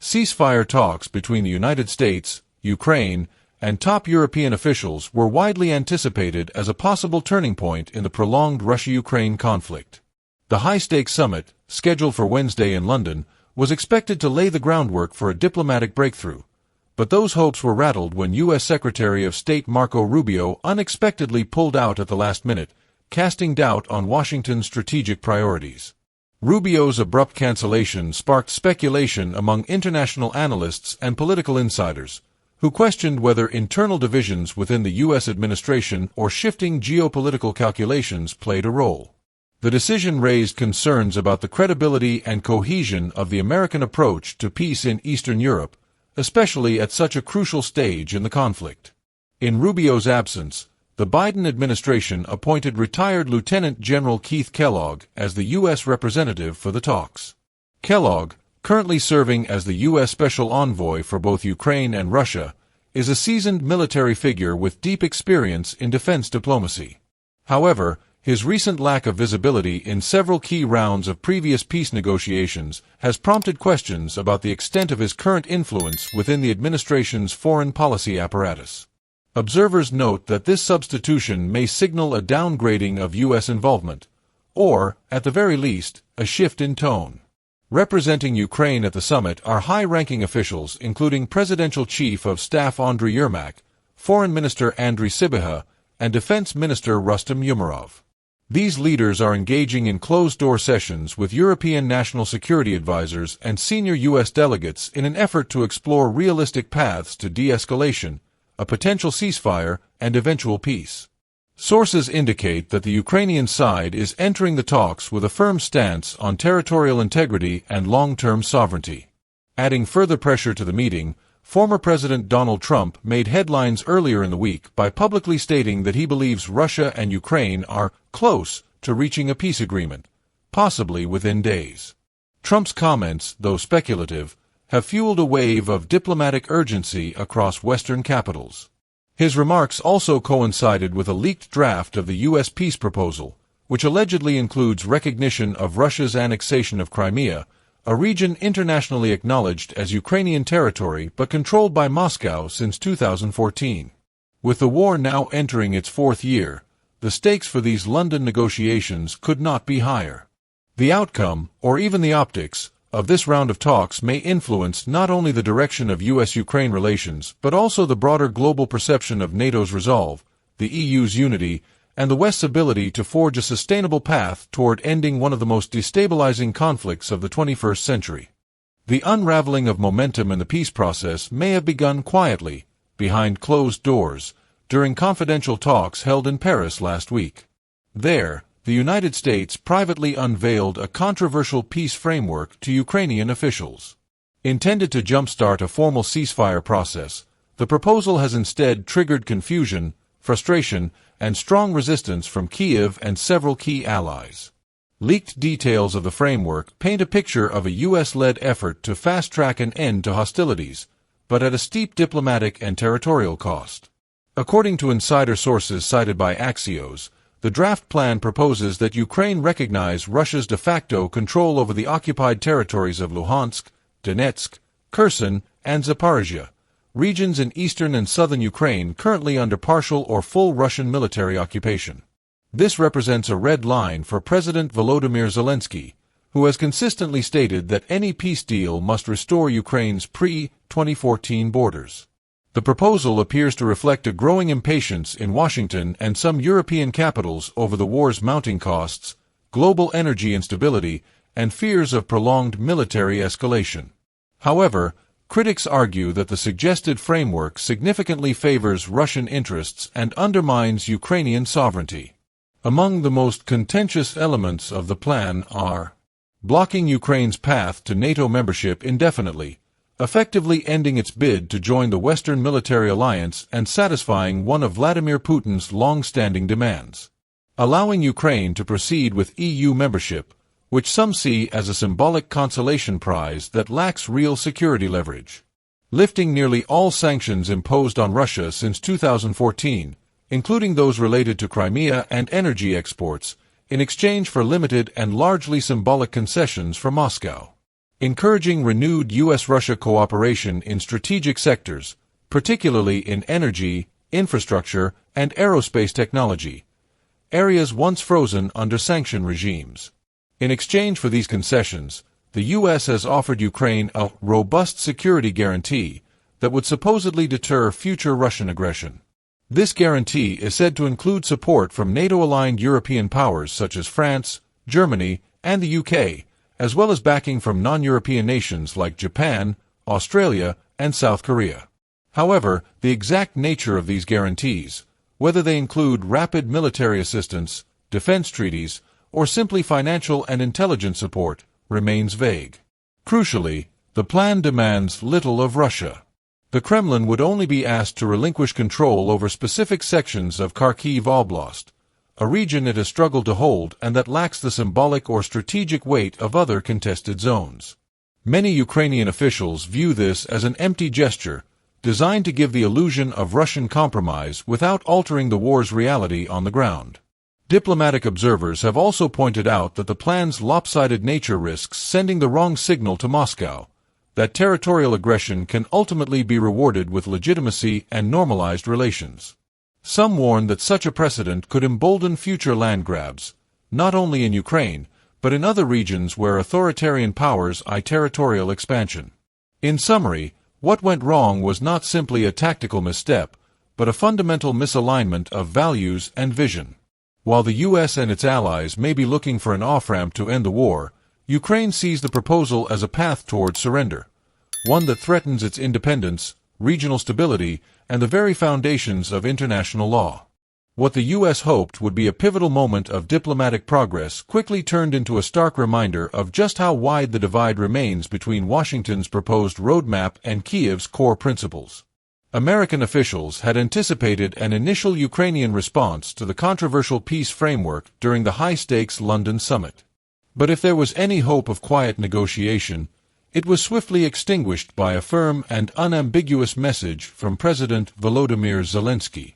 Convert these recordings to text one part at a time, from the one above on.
Ceasefire talks between the United States, Ukraine, and top European officials were widely anticipated as a possible turning point in the prolonged Russia-Ukraine conflict. The high-stakes summit, scheduled for Wednesday in London, was expected to lay the groundwork for a diplomatic breakthrough. But those hopes were rattled when U.S. Secretary of State Marco Rubio unexpectedly pulled out at the last minute, casting doubt on Washington's strategic priorities. Rubio's abrupt cancellation sparked speculation among international analysts and political insiders, who questioned whether internal divisions within the U.S. administration or shifting geopolitical calculations played a role. The decision raised concerns about the credibility and cohesion of the American approach to peace in Eastern Europe, especially at such a crucial stage in the conflict. In Rubio's absence, the Biden administration appointed retired Lieutenant General Keith Kellogg as the U.S. representative for the talks. Kellogg, currently serving as the U.S. Special Envoy for both Ukraine and Russia, is a seasoned military figure with deep experience in defense diplomacy. However, his recent lack of visibility in several key rounds of previous peace negotiations has prompted questions about the extent of his current influence within the administration's foreign policy apparatus. Observers note that this substitution may signal a downgrading of U.S. involvement, or, at the very least, a shift in tone. Representing Ukraine at the summit are high-ranking officials including Presidential Chief of Staff Andriy Yermak, Foreign Minister Andriy Sybiha, and Defense Minister Rustem Umerov. These leaders are engaging in closed-door sessions with European national security advisors and senior U.S. delegates in an effort to explore realistic paths to de-escalation, a potential ceasefire, and eventual peace. Sources indicate that the Ukrainian side is entering the talks with a firm stance on territorial integrity and long-term sovereignty. Adding further pressure to the meeting, former President Donald Trump made headlines earlier in the week by publicly stating that he believes Russia and Ukraine are close to reaching a peace agreement, possibly within days. Trump's comments, though speculative, have fueled a wave of diplomatic urgency across Western capitals. His remarks also coincided with a leaked draft of the U.S. peace proposal, which allegedly includes recognition of Russia's annexation of Crimea, a region internationally acknowledged as Ukrainian territory but controlled by Moscow since 2014. With the war now entering its fourth year, the stakes for these London negotiations could not be higher. The outcome, or even the optics, of this round of talks may influence not only the direction of U.S.-Ukraine relations but also the broader global perception of NATO's resolve, the EU's unity, and the West's ability to forge a sustainable path toward ending one of the most destabilizing conflicts of the 21st century. The unraveling of momentum in the peace process may have begun quietly, behind closed doors, during confidential talks held in Paris last week. There, the United States privately unveiled a controversial peace framework to Ukrainian officials. Intended to jumpstart a formal ceasefire process, the proposal has instead triggered confusion, frustration, and strong resistance from Kyiv and several key allies. Leaked details of the framework paint a picture of a U.S.-led effort to fast-track an end to hostilities, but at a steep diplomatic and territorial cost. According to insider sources cited by Axios, the draft plan proposes that Ukraine recognize Russia's de facto control over the occupied territories of Luhansk, Donetsk, Kherson, and Zaporizhia, regions in eastern and southern Ukraine currently under partial or full Russian military occupation. This represents a red line for President Volodymyr Zelensky, who has consistently stated that any peace deal must restore Ukraine's pre-2014 borders. The proposal appears to reflect a growing impatience in Washington and some European capitals over the war's mounting costs, global energy instability, and fears of prolonged military escalation. However, critics argue that the suggested framework significantly favors Russian interests and undermines Ukrainian sovereignty. Among the most contentious elements of the plan are blocking Ukraine's path to NATO membership indefinitely, effectively ending its bid to join the Western military alliance and satisfying one of Vladimir Putin's long-standing demands, allowing Ukraine to proceed with EU membership, which some see as a symbolic consolation prize that lacks real security leverage, lifting nearly all sanctions imposed on Russia since 2014, including those related to Crimea and energy exports, in exchange for limited and largely symbolic concessions from Moscow. encouraging renewed U.S.-Russia cooperation in strategic sectors, particularly in energy, infrastructure, and aerospace technology, areas once frozen under sanction regimes. In exchange for these concessions, the U.S. has offered Ukraine a robust security guarantee that would supposedly deter future Russian aggression. This guarantee is said to include support from NATO-aligned European powers such as France, Germany, and the UK, as well as backing from non-European nations like Japan, Australia, and South Korea. However, the exact nature of these guarantees, whether they include rapid military assistance, defense treaties, or simply financial and intelligence support, remains vague. Crucially, the plan demands little of Russia. The Kremlin would only be asked to relinquish control over specific sections of Kharkiv Oblast, a region it has struggled to hold and that lacks the symbolic or strategic weight of other contested zones. Many Ukrainian officials view this as an empty gesture, designed to give the illusion of Russian compromise without altering the war's reality on the ground. Diplomatic observers have also pointed out that the plan's lopsided nature risks sending the wrong signal to Moscow, that territorial aggression can ultimately be rewarded with legitimacy and normalized relations. Some warn that such a precedent could embolden future land grabs, not only in Ukraine, but in other regions where authoritarian powers eye territorial expansion. In summary, what went wrong was not simply a tactical misstep, but a fundamental misalignment of values and vision. While the U.S. and its allies may be looking for an off-ramp to end the war, Ukraine sees the proposal as a path toward surrender, one that threatens its independence, regional stability, and the very foundations of international law. What the U.S. hoped would be a pivotal moment of diplomatic progress quickly turned into a stark reminder of just how wide the divide remains between Washington's proposed roadmap and Kiev's core principles. American officials had anticipated an initial Ukrainian response to the controversial peace framework during the high-stakes London summit. But if there was any hope of quiet negotiation, it was swiftly extinguished by a firm and unambiguous message from President Volodymyr Zelensky.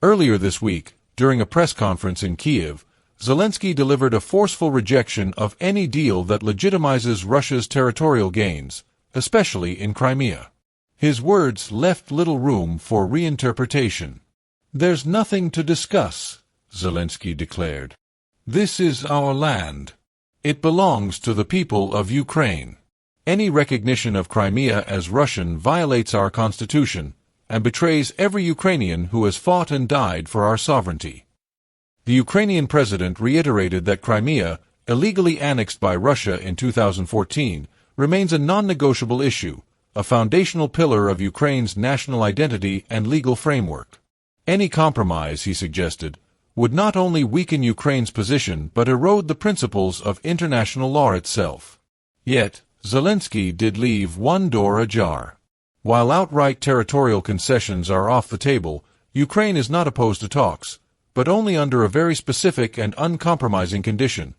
Earlier this week, during a press conference in Kiev, Zelensky delivered a forceful rejection of any deal that legitimizes Russia's territorial gains, especially in Crimea. His words left little room for reinterpretation. "There's nothing to discuss," Zelensky declared. "This is our land. It belongs to the people of Ukraine. Any recognition of Crimea as Russian violates our constitution and betrays every Ukrainian who has fought and died for our sovereignty." The Ukrainian president reiterated that Crimea, illegally annexed by Russia in 2014, remains a non-negotiable issue, a foundational pillar of Ukraine's national identity and legal framework. Any compromise, he suggested, would not only weaken Ukraine's position but erode the principles of international law itself. Yet, Zelensky did leave one door ajar. While outright territorial concessions are off the table, Ukraine is not opposed to talks, but only under a very specific and uncompromising condition.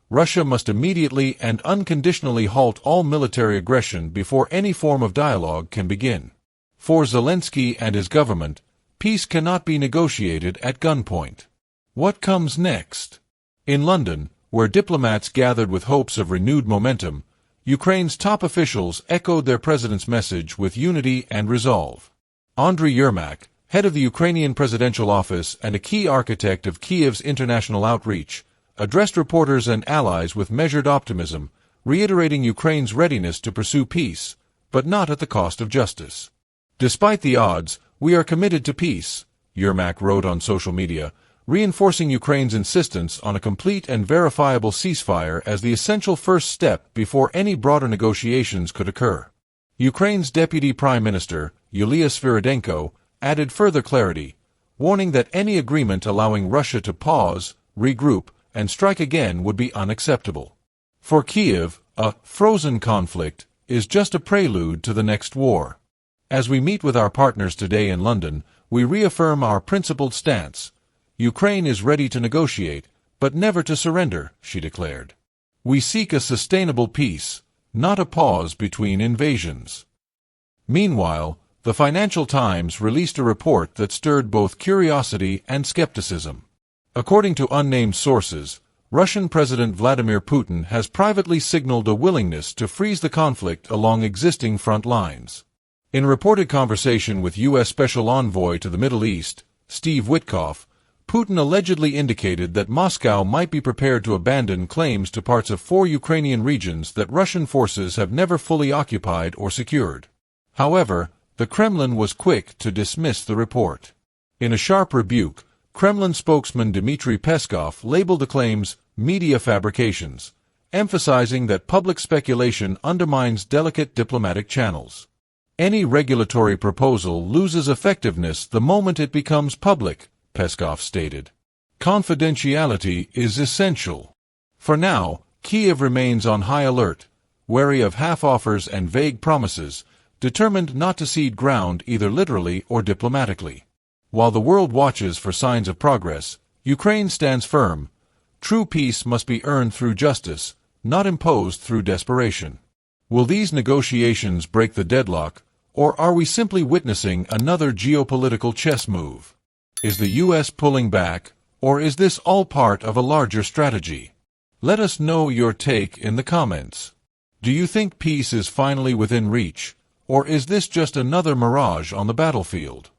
Russia must immediately and unconditionally halt all military aggression before any form of dialogue can begin. For Zelensky and his government, peace cannot be negotiated at gunpoint. What comes next? In London, where diplomats gathered with hopes of renewed momentum, Ukraine's top officials echoed their president's message with unity and resolve. Andriy Yermak, head of the Ukrainian presidential office and a key architect of Kiev's international outreach, addressed reporters and allies with measured optimism, reiterating Ukraine's readiness to pursue peace, but not at the cost of justice. "Despite the odds, we are committed to peace," Yermak wrote on social media, reinforcing Ukraine's insistence on a complete and verifiable ceasefire as the essential first step before any broader negotiations could occur. Ukraine's Deputy Prime Minister, Yulia Sviridenko, added further clarity, warning that any agreement allowing Russia to pause, regroup, and strike again would be unacceptable. For Kiev, a frozen conflict is just a prelude to the next war. As we meet with our partners today in London, we reaffirm our principled stance. Ukraine is ready to negotiate, but never to surrender, she declared. We seek a sustainable peace, not a pause between invasions. Meanwhile, the Financial Times released a report that stirred both curiosity and skepticism. According to unnamed sources, Russian President Vladimir Putin has privately signaled a willingness to freeze the conflict along existing front lines. In a reported conversation with U.S. Special Envoy to the Middle East, Steve Witkoff, Putin allegedly indicated that Moscow might be prepared to abandon claims to parts of 4 Ukrainian regions that Russian forces have never fully occupied or secured. However, the Kremlin was quick to dismiss the report. In a sharp rebuke, Kremlin spokesman Dmitry Peskov labeled the claims media fabrications, emphasizing that public speculation undermines delicate diplomatic channels. Any regulatory proposal loses effectiveness the moment it becomes public, Peskov stated. Confidentiality is essential. For now, Kiev remains on high alert, wary of half-offers and vague promises, determined not to cede ground either literally or diplomatically. While the world watches for signs of progress, Ukraine stands firm. True peace must be earned through justice, not imposed through desperation. Will these negotiations break the deadlock, or are we simply witnessing another geopolitical chess move? Is the U.S. pulling back, or is this all part of a larger strategy? Let us know your take in the comments. Do you think peace is finally within reach, or is this just another mirage on the battlefield?